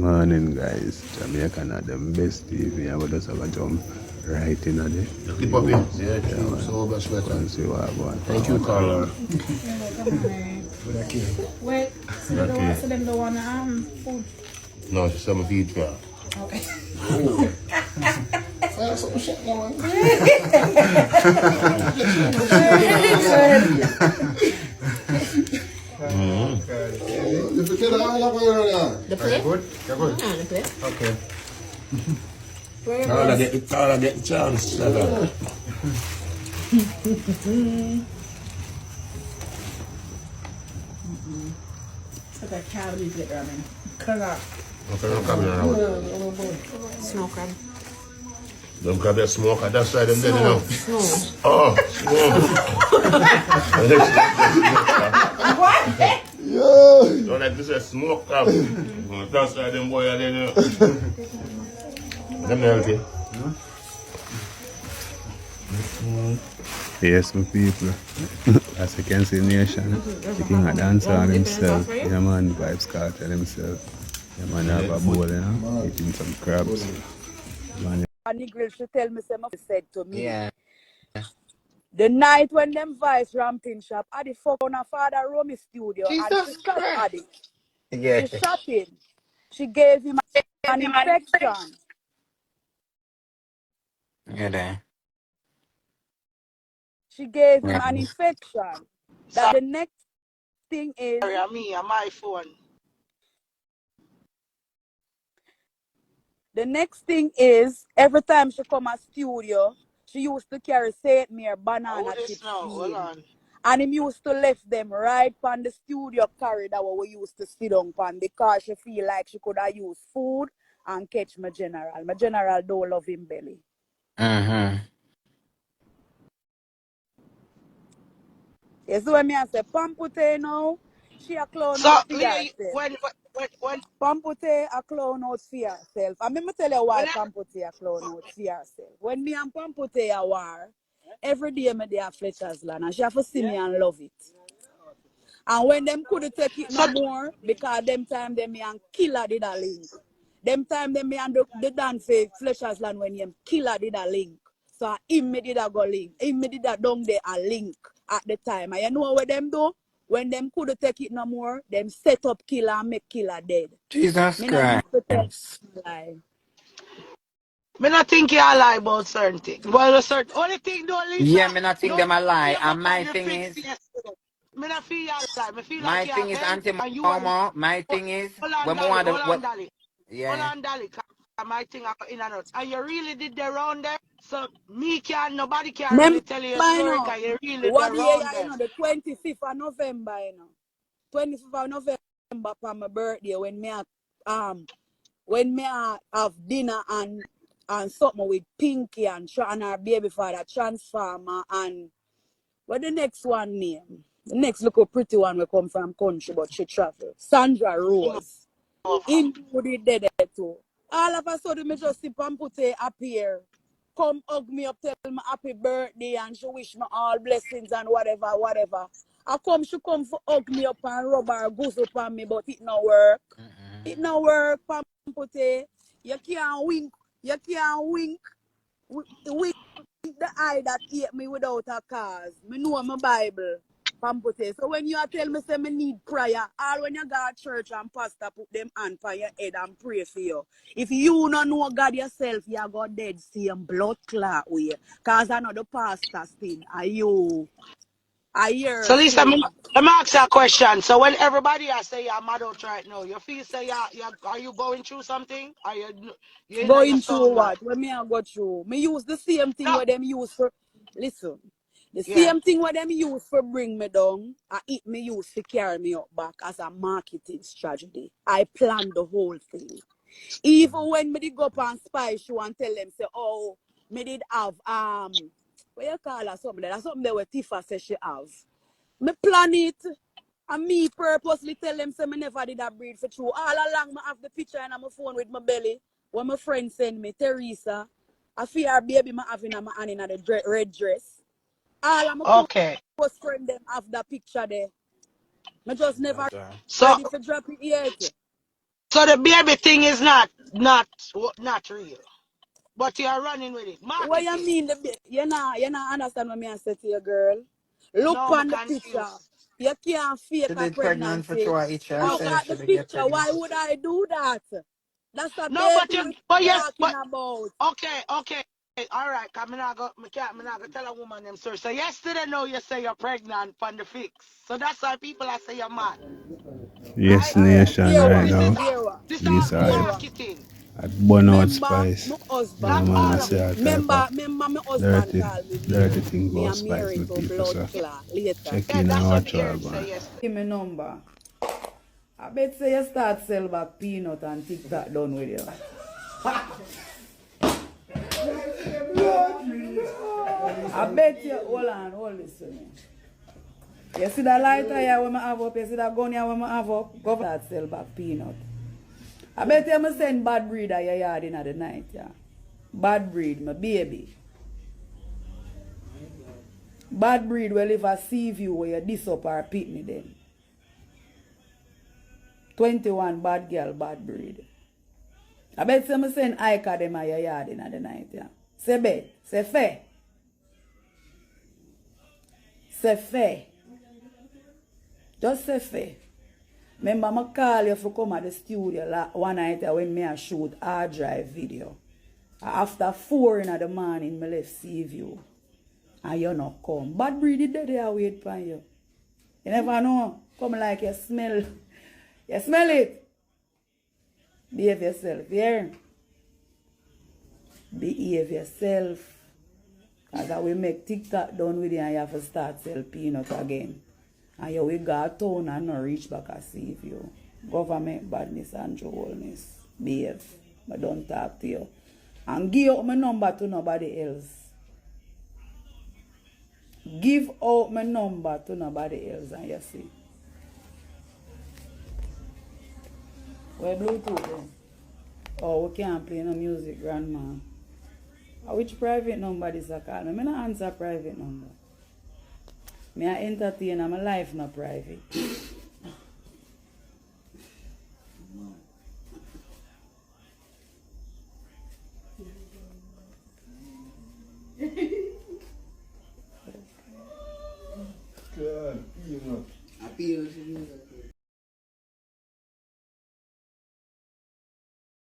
morning, guys. Jamaican are the best TV. I would just have a jump right in a day. Keep up it. Yeah, true. So much better. See what I want. Thank you, Carla. Wait, so they don't want to them the one food? No, she said my feed for her. Okay. The plate? Good? You're good? Yeah, the plate. Okay. Where Carla get the chance. So that calories get running. Cut out. Okay, don't come here now. Snow crab. Don't grab that smoke at that side and then you know. Snow. Oh, smoke. What? Don't like this is smoke crab. That side them boy and then you know. Them healthy. Yes, my people. As you can see, nation. The king of dancehall himself. Yeah, man. VYBZ KARTEL himself. Yeah, man. Have a bowl, you know. Eating some crabs. Man, And the girl, she tell me, said to me, Yeah. the night when them vice ramping shop, I the fuck on her father Romy studio, and she shot Addy. Yeah. She shot him. She gave him an infection. Yeah, there. She gave him an infection. That the next thing is, Sorry, me on my phone. the next thing is, every time she come a studio, she used to carry Saint Mary banana Hold this chips. now, hold on. And him used to left them right on the studio corridor where we used to sit down on because she feel like she could have used food and catch my general. My general don't love him belly. Mm-hmm. You see what me I say? Pampute now, she a clown So, out for Leah, herself. when Pampute a clown out for herself. And me tell you why when Pampute a clown out for herself. When me and Pampute a war, every day me dey a Fletcher's land and she have to see me and love it. And when them couldn't take it no more, because them time them me and killer did a link. Them time them me and the dance for Fletcher's land when him killer did a link. So him me did a go link. Him me did a down there a link at the time. And you know what them do? When them couldn't take it no more, them set up killer and make killer dead. Jesus Me not used to tell Christ. lie. me not think you lie about certain things. Well, the certain only thing don't Lisa. Yeah, me not think Don't them a lie. you And up my on the thing fix is, yes. Me not feel you lie. Me feel my like you thing have is help and you are anti-Momo. My thing is, hold on, when we Dolly, want hold to, on, Dolly. Hold yeah. on, Dolly. 'Cause my thing I in and out. And you really did the round there. So nobody can really tell you a story because you really did What the day round there. the 25th of November, 25th of November for my birthday when me have dinner and something with Pinky and her baby father Transformer and what the next one name? The next little pretty one will come from country but she travel. Sandra Rose. Included there too. All of a sudden me just see Pampute appear. Come hug me up, tell me happy birthday and she wish me all blessings and whatever. She come for hug me up and rub her goose up on me, but it no work. It no work, Pampute. You can't wink. You can't wink. Wink the eye that hate me without a cause. Me know my Bible. Pampute. So when you tell me say me need prayer, all when you go to church and pastor put them hand on your head and pray for you. If you don't know God yourself, you go dead same blood clot way. Cause I know the pastor still. I hear So Lisa, say, let me ask you a question. So when everybody I say you're mad out right now, you feel say are you going through something? Are you in your going through song what? When me I go through. Me use the same thing no. where them use for listen. The Yeah. same thing where them use for bring me down, it me use to carry me up back as a marketing strategy. I plan the whole thing. Even when me did go up on Spy Show and tell them say, oh, me did have what you call her something? That's something that Tifa says she have. Me plan it. And me purposely tell them say me never did a breed for true. All along me have the picture on my phone with my belly. When my friend send me, Teresa, I feel her baby me having my hand in the red dress. All of my close friend them have that picture there. Me just never So ready to drop it yet. So the baby thing is not real. But you're running with it. What you Marketing. mean? You not understand what I say to you, girl. Look No, I'm on the picture. confused. You can't fake She a did pregnant for pregnancy. sure. Each Look herself. at She the did get picture. Why pregnant. would I do that? That's a No, baby we're but yes, talking but about. okay. All right, cause me not go tell a woman them story. So yesterday, no, you say you're pregnant from the fix. So that's why people I say you're mad, Yes, right? Alright, nation, here So right what? this now. is Here what? this This all Here are what? marketing. at burnout Member spice. my Yeah, That's husband man, I all. call say me. a type of Member my husband dirty, call me dirty Mary. thing Me about and spice Mary my to people, blood so clot later. check Yeah, in and that's what watch me hear all him say going. yesterday. Give me number. I bet say you start sell back peanut and TikTok done with you. I bet you, hold this to me. You see that lighter here when I have up, you see that gun here when I have up, go that sell back peanut. I bet you must send bad breed at your yard in the night, yeah. Bad breed, my baby. Bad breed, well if I see you where you dis up or pick me then. 21 bad girl, bad breed. I bet you must send Ika them at your yard in the night, yeah. Say bet, say fair. Say fair. Just say fair. Remember, I call you for come at the studio one night when I shoot hard drive video. After 4 in the morning, I left Seaview. And you not come. Bad breed dead there wait for you. You never know. Come like you smell. You smell it. Behave yourself, yeah? Behave yourself. Because I will make TikTok done with you and you have to start sell peanut again. And you will go town and not reach back and see if you government badness and joelness. Behave. But don't talk to you. And give out my number to nobody else. Give out my number to nobody else and you see. Where Bluetooth then? Oh, we can't play no music, grandma. Which private number this I call me? I don't answer private number. Me I entertain and my life not private.